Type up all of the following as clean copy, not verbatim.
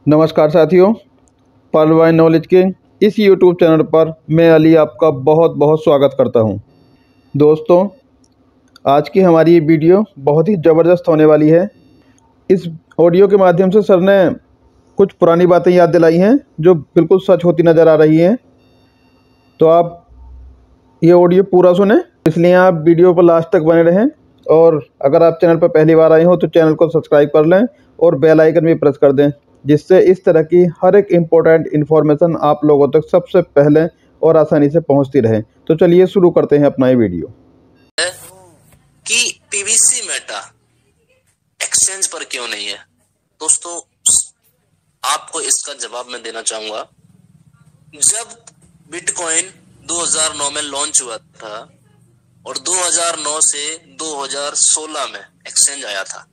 नमस्कार साथियों, Perl knowledge के इस यूट्यूब चैनल पर मैं अली आपका बहुत बहुत स्वागत करता हूं। दोस्तों, आज की हमारी ये वीडियो बहुत ही ज़बरदस्त होने वाली है। इस ऑडियो के माध्यम से सर ने कुछ पुरानी बातें याद दिलाई हैं जो बिल्कुल सच होती नज़र आ रही हैं। तो आप ये ऑडियो पूरा सुनें, इसलिए आप वीडियो पर लास्ट तक बने रहें। और अगर आप चैनल पर पहली बार आए हो तो चैनल को सब्सक्राइब कर लें और बेल आइकन भी प्रेस कर दें, जिससे इस तरह की हर एक इम्पोर्टेंट इन्फॉर्मेशन आप लोगों तक सबसे पहले और आसानी से पहुंचती रहे। तो चलिए शुरू करते हैं अपना ये वीडियो। कि पीवीसी मेटा एक्सचेंज पर क्यों नहीं है? दोस्तों, आपको इसका जवाब मैं देना चाहूंगा। जब बिटकॉइन 2009 में लॉन्च हुआ था और 2009 से 2016 में एक्सचेंज आया था,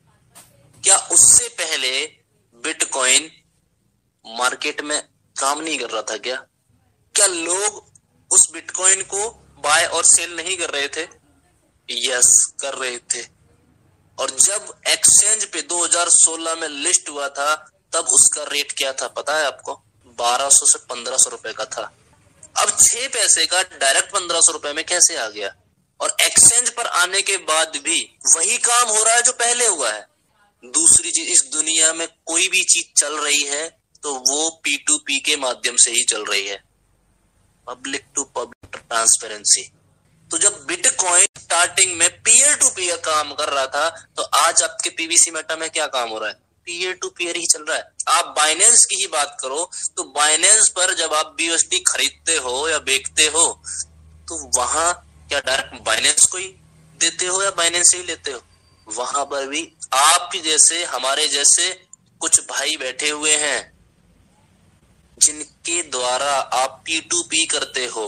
क्या उससे पहले बिटकॉइन मार्केट में काम नहीं कर रहा था? क्या लोग उस बिटकॉइन को बाय और सेल नहीं कर रहे थे? यस, कर रहे थे। और जब एक्सचेंज पे 2016 में लिस्ट हुआ था, तब उसका रेट क्या था पता है आपको? 1200 से 1500 रुपए का था। अब 6 पैसे का डायरेक्ट 1500 रुपए में कैसे आ गया? और एक्सचेंज पर आने के बाद भी वही काम हो रहा है जो पहले हुआ है। दूसरी चीज, इस दुनिया में कोई भी चीज चल रही है तो वो P2P के माध्यम से ही चल रही है, पब्लिक टू पब्लिक ट्रांसपेरेंसी। तो जब बिटकॉइन स्टार्टिंग में पीयर टू पीयर काम कर रहा था, तो आज आपके पीवीसी मेटा में क्या काम हो रहा है? पीयर टू पीयर ही चल रहा है। आप बाइनेंस की ही बात करो तो बाइनेंस पर जब आप BUSD खरीदते हो या बेचते हो, तो वहां क्या डायरेक्ट बाइनेंस को ही देते हो या बाइनेंस से ही लेते हो? वहां पर भी आप जैसे हमारे जैसे कुछ भाई बैठे हुए हैं जिनके द्वारा आप P2P करते हो।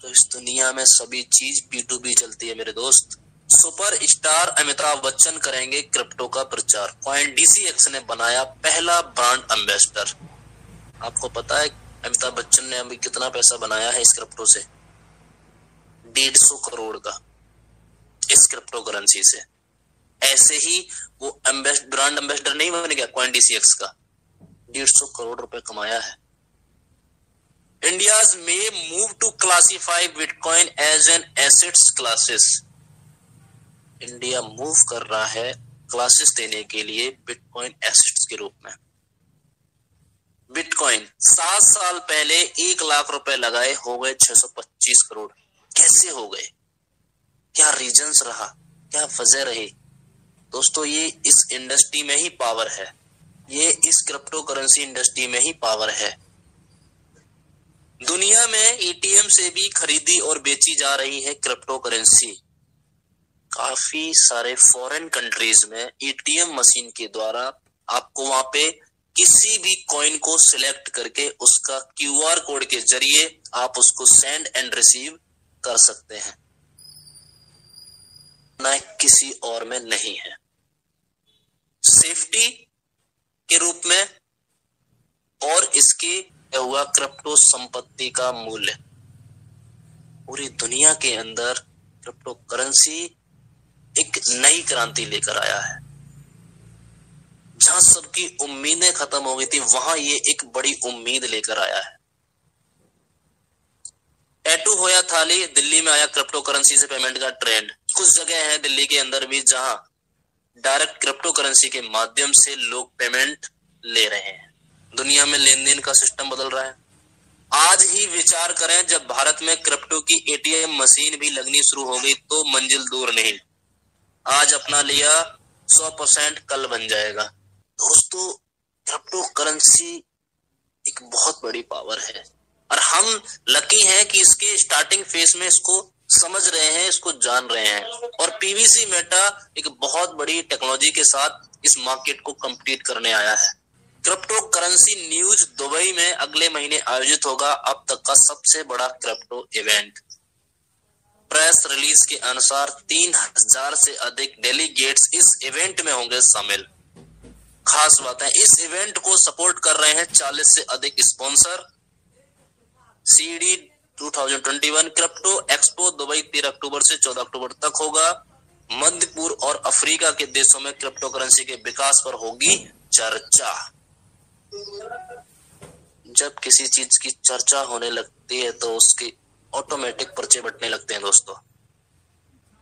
तो इस दुनिया में सभी चीज P2P चलती है मेरे दोस्त। सुपर स्टार अमिताभ बच्चन करेंगे क्रिप्टो का प्रचार। CoinDCX ने बनाया पहला ब्रांड एम्बेसडर। आपको पता है अमिताभ बच्चन ने अभी कितना पैसा बनाया है इस क्रिप्टो से? 150 करोड़ का, इस क्रिप्टो करेंसी से। ऐसे ही वो ब्रांड एम्बेसडर नहीं बन गया CoinDCX का, 150 करोड़ रुपए कमाया है। India's may move to classify Bitcoin as an assets classes। India move कर रहा है क्लासेस देने के लिए बिटकॉइन एसेट्स के रूप में। बिटकॉइन 7 साल पहले 1 लाख रुपए लगाए, हो गए 625 करोड़। कैसे हो गए? क्या रीजंस रहा? क्या वजह रही? दोस्तों, ये इस इंडस्ट्री में ही पावर है, ये इस क्रिप्टो करेंसी इंडस्ट्री में ही पावर है। दुनिया में ATM से भी खरीदी और बेची जा रही है क्रिप्टो करेंसी। काफी सारे फॉरेन कंट्रीज में ATM मशीन के द्वारा आपको वहां पे किसी भी कॉइन को सिलेक्ट करके उसका QR कोड के जरिए आप उसको सेंड एंड रिसीव कर सकते हैं, ना किसी और में नहीं है। सेफ्टी के रूप में और इसकी हुआ क्रिप्टो संपत्ति का मूल्य। पूरी दुनिया के अंदर क्रिप्टो करेंसी एक नई क्रांति लेकर आया है। जहां सबकी उम्मीदें खत्म हो गई थी, वहां ये एक बड़ी उम्मीद लेकर आया है। टैटू होया थाली, दिल्ली में आया क्रिप्टो करेंसी से पेमेंट का ट्रेंड। कुछ जगह है दिल्ली के अंदर भी जहां डायरेक्ट क्रिप्टो करेंसी के माध्यम से लोग पेमेंट ले रहे हैं। दुनिया में लेन देन का सिस्टम बदल रहा है। आज ही विचार करें, जब भारत में क्रिप्टो की ATM मशीन भी लगनी शुरू हो गई तो मंजिल दूर नहीं। आज अपना लिया 100%, कल बन जाएगा। दोस्तों, क्रिप्टो करेंसी एक बहुत बड़ी पावर है और हम लकी हैं कि इसके स्टार्टिंग फेज में इसको समझ रहे हैं, इसको जान रहे हैं। और पीवीसी मेटा एक बहुत बड़ी टेक्नोलॉजी के साथ इस मार्केट को कंप्लीट करने आया है। क्रिप्टो करेंसी न्यूज दुबई में अगले महीने आयोजित होगा, अब तक का सबसे बड़ा क्रिप्टो इवेंट। प्रेस रिलीज के अनुसार 3000 से अधिक डेलीगेट्स इस इवेंट में होंगे शामिल। खास बात है, इस इवेंट को सपोर्ट कर रहे हैं 40 से अधिक sponsor. CD 2021 crypto expo Dubai 13 अक्टूबर से 14 अक्टूबर तक होगा। मध्य पूर्व और अफ्रीका के देशों में क्रिप्टो करेंसी के विकास पर होगी चर्चा। जब किसी चीज की चर्चा होने लगती है तो उसके ऑटोमेटिक पर्चे बटने लगते हैं दोस्तों।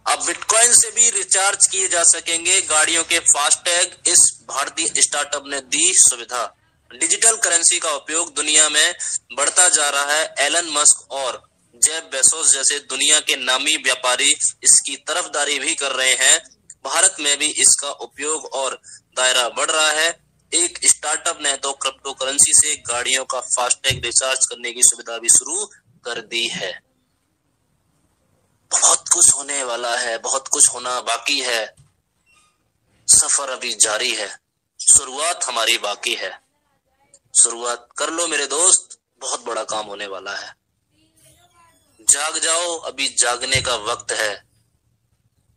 अब बिटकॉइन से भी रिचार्ज किए जा सकेंगे गाड़ियों के फास्टैग, इस भारतीय स्टार्टअप ने दी सुविधा। डिजिटल करेंसी का उपयोग दुनिया में बढ़ता जा रहा है। एलन मस्क और जेफ बेजोस जैसे दुनिया के नामी व्यापारी इसकी तरफदारी भी कर रहे हैं। भारत में भी इसका उपयोग और दायरा बढ़ रहा है। एक स्टार्टअप ने तो क्रिप्टो करेंसी से गाड़ियों का फास्टैग रिचार्ज करने की सुविधा भी शुरू कर दी है। बहुत कुछ होने वाला है, बहुत कुछ होना बाकी है। सफर अभी जारी है, शुरुआत हमारी बाकी है। शुरुआत कर लो मेरे दोस्त, बहुत बड़ा काम होने वाला है। जाग जाओ, अभी जागने का वक्त है।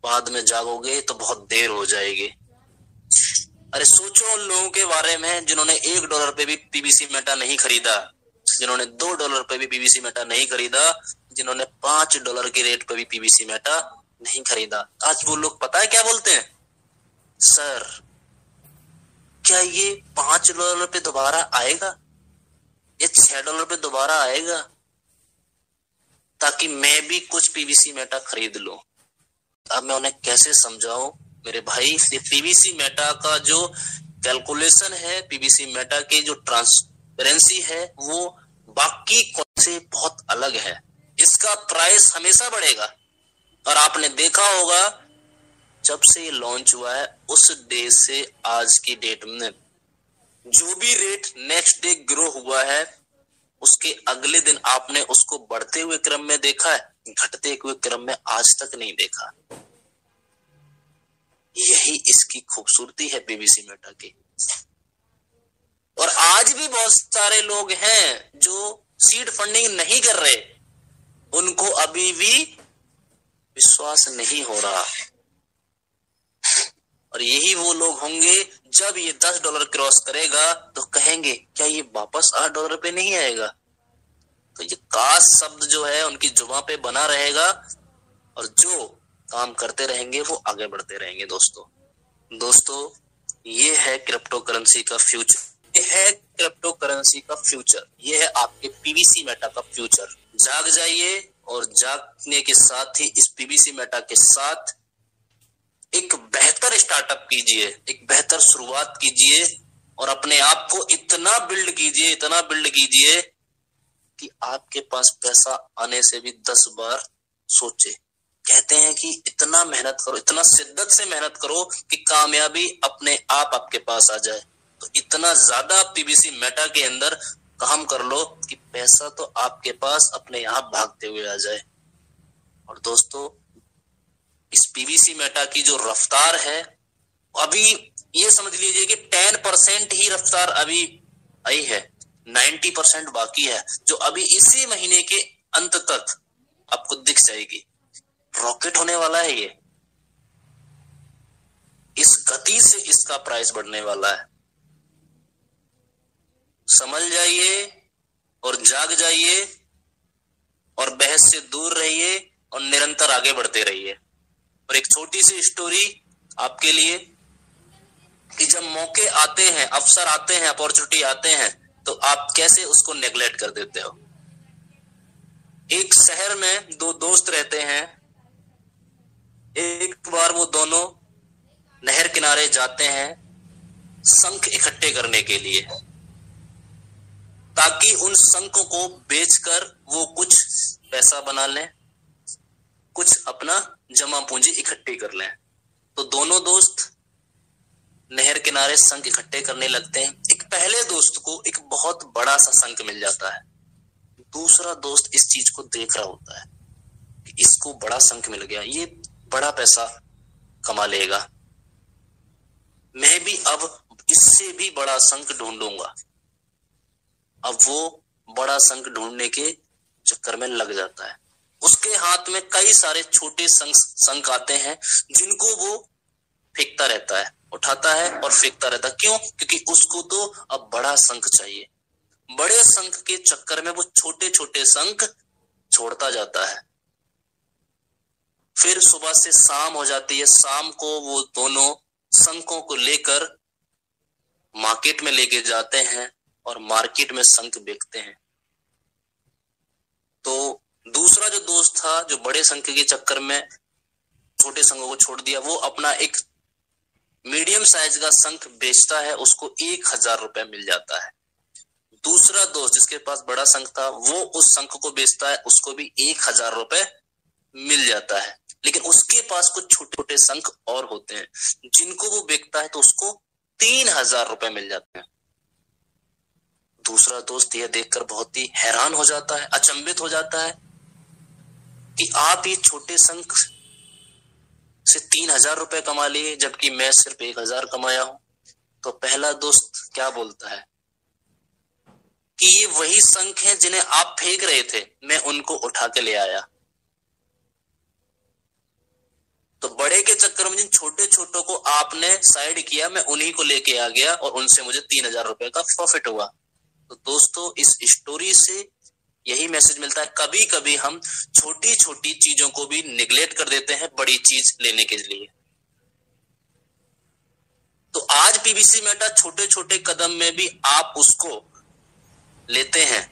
बाद में जागोगे तो बहुत देर हो जाएगी। अरे सोचो उन लोगों के बारे में जिन्होंने $1 पे भी पीवीसी मेटा नहीं खरीदा, जिन्होंने $2 पे भी पीवीसी मेटा नहीं खरीदा, जिन्होंने $5 के रेट पे भी पीवीसी मेटा नहीं खरीदा। आज वो लोग पता है क्या बोलते हैं? सर क्या ये $5 पे दोबारा आएगा? ये $6 पे दोबारा आएगा ताकि मैं भी कुछ पीवीसी मेटा खरीद लूं। अब मैं उन्हें कैसे समझाऊं मेरे भाई, ये पीवीसी मेटा का जो कैलकुलेशन है, पीवीसी मेटा की जो ट्रांसपेरेंसी है, वो बाकी कौन से बहुत अलग है। इसका प्राइस हमेशा बढ़ेगा और आपने देखा होगा जब से ये लॉन्च हुआ है उस डे से आज की डेट में जो भी रेट नेक्स्ट डे ग्रो हुआ है, उसके अगले दिन आपने उसको बढ़ते हुए क्रम में देखा है, घटते हुए क्रम में आज तक नहीं देखा। यही इसकी खूबसूरती है पीवीसी मेटा की। और आज भी बहुत सारे लोग हैं जो सीड फंडिंग नहीं कर रहे, उनको अभी भी विश्वास नहीं हो रहा। और यही वो लोग होंगे जब ये $10 क्रॉस करेगा तो कहेंगे क्या ये वापस $8 पे नहीं आएगा। तो ये काश शब्द जो है उनकी जुबान पे बना रहेगा और जो काम करते रहेंगे वो आगे बढ़ते रहेंगे। दोस्तों ये है क्रिप्टो करेंसी का फ्यूचर, ये है क्रिप्टो करेंसी का फ्यूचर, ये है आपके पीवीसी मेटा का फ्यूचर। जाग जाइए और जागने के साथ ही इस पीवीसी मेटा के साथ एक बेहतर स्टार्टअप कीजिए, एक बेहतर शुरुआत कीजिए और अपने आप को इतना बिल्ड कीजिए कि आपके पास पैसा आने से भी 10 बार सोचे। कहते हैं कि इतना मेहनत करो, इतना शिद्दत से मेहनत करो कि कामयाबी अपने आप आपके पास आ जाए। तो इतना ज्यादा पीवीसी मेटा के अंदर काम कर लो कि पैसा तो आपके पास अपने आप भागते हुए आ जाए। और दोस्तों इस पीवीसी मेटा की जो रफ्तार है, अभी ये समझ लीजिए कि 10% ही रफ्तार अभी आई है, 90% बाकी है, जो अभी इसी महीने के अंत तक आपको दिख जाएगी। रॉकेट होने वाला है ये, इस गति से इसका प्राइस बढ़ने वाला है। समझ जाइए और जाग जाइए और बहस से दूर रहिए और निरंतर आगे बढ़ते रहिए। और एक छोटी सी स्टोरी आपके लिए कि जब मौके आते हैं, अवसर आते हैं, अपॉर्चुनिटी आते हैं तो आप कैसे उसको नेग्लेक्ट कर देते हो। एक शहर में 2 दोस्त रहते हैं। एक बार वो दोनों नहर किनारे जाते हैं शंख इकट्ठे करने के लिए, ताकि उन शंखों को बेचकर वो कुछ पैसा बना लें, कुछ अपना जमा पूंजी इकट्ठी कर लें। तो दोनों दोस्त नहर किनारे शंख इकट्ठे करने लगते हैं। एक पहले दोस्त को एक बहुत बड़ा सा शंख मिल जाता है। दूसरा दोस्त इस चीज को देख रहा होता है कि इसको बड़ा शंख मिल गया, ये बड़ा पैसा कमा लेगा, मैं भी अब इससे भी बड़ा शंख ढूंढूंगा। अब वो बड़ा शंख ढूंढने के चक्कर में लग जाता है। उसके हाथ में कई सारे छोटे शंख आते हैं जिनको वो फेंकता रहता है, उठाता है और फेंकता रहता है। क्यों? क्योंकि उसको तो अब बड़ा शंख चाहिए। बड़े शंख के चक्कर में वो छोटे छोटे शंख छोड़ता जाता है। फिर सुबह से शाम हो जाती है। शाम को वो दोनों शंखों को लेकर मार्केट में लेके जाते हैं और मार्केट में शंख बेचते हैं। तो दूसरा जो दोस्त था जो बड़े शंख के चक्कर में छोटे शंखों को छोड़ दिया, वो अपना एक मीडियम साइज का शंख बेचता है, उसको 1000 रुपए मिल जाता है। दूसरा दोस्त जिसके पास बड़ा शंख था वो उस शंख को बेचता है, उसको भी 1000 रुपए मिल जाता है। लेकिन उसके पास कुछ छोटे छोटे शंख और होते हैं जिनको वो बेचता है तो उसको 3000 रुपए मिल जाते हैं। दूसरा दोस्त यह देखकर बहुत ही हैरान हो जाता है, अचंभित हो जाता है कि आप ये छोटे शंख से 3000 रुपए कमा लिए जबकि मैं सिर्फ 1000 कमाया हूं। तो पहला दोस्त क्या बोलता है कि ये वही शंख हैं जिन्हें आप फेंक रहे थे, मैं उनको उठा के ले आया। तो बड़े के चक्कर में जिन छोटे छोटों को आपने साइड किया, मैं उन्हीं को लेके आ गया और उनसे मुझे 3000 रुपए का प्रॉफिट हुआ। तो दोस्तों इस स्टोरी से यही मैसेज मिलता है, कभी कभी हम छोटी छोटी चीजों को भी निगलेक्ट कर देते हैं बड़ी चीज लेने के लिए। तो आज पीवीसी मेटा छोटे छोटे कदम में भी आप उसको लेते हैं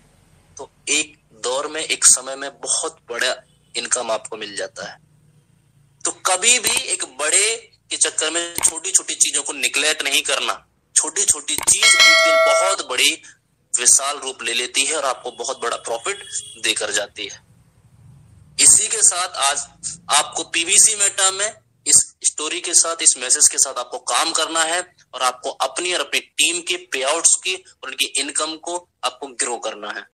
तो एक दौर में, एक समय में बहुत बड़ा इनकम आपको मिल जाता है। तो कभी भी एक बड़े के चक्कर में छोटी छोटी चीजों को निगलेक्ट नहीं करना। छोटी छोटी चीज एक दिन बहुत बड़ी विशाल रूप ले लेती है और आपको बहुत बड़ा प्रॉफिट देकर जाती है। इसी के साथ आज आपको पीवीसी मेटा में इस स्टोरी के साथ, इस मैसेज के साथ आपको काम करना है और आपको अपनी और अपनी टीम के पे आउट्स की और उनकी इनकम को आपको ग्रो करना है।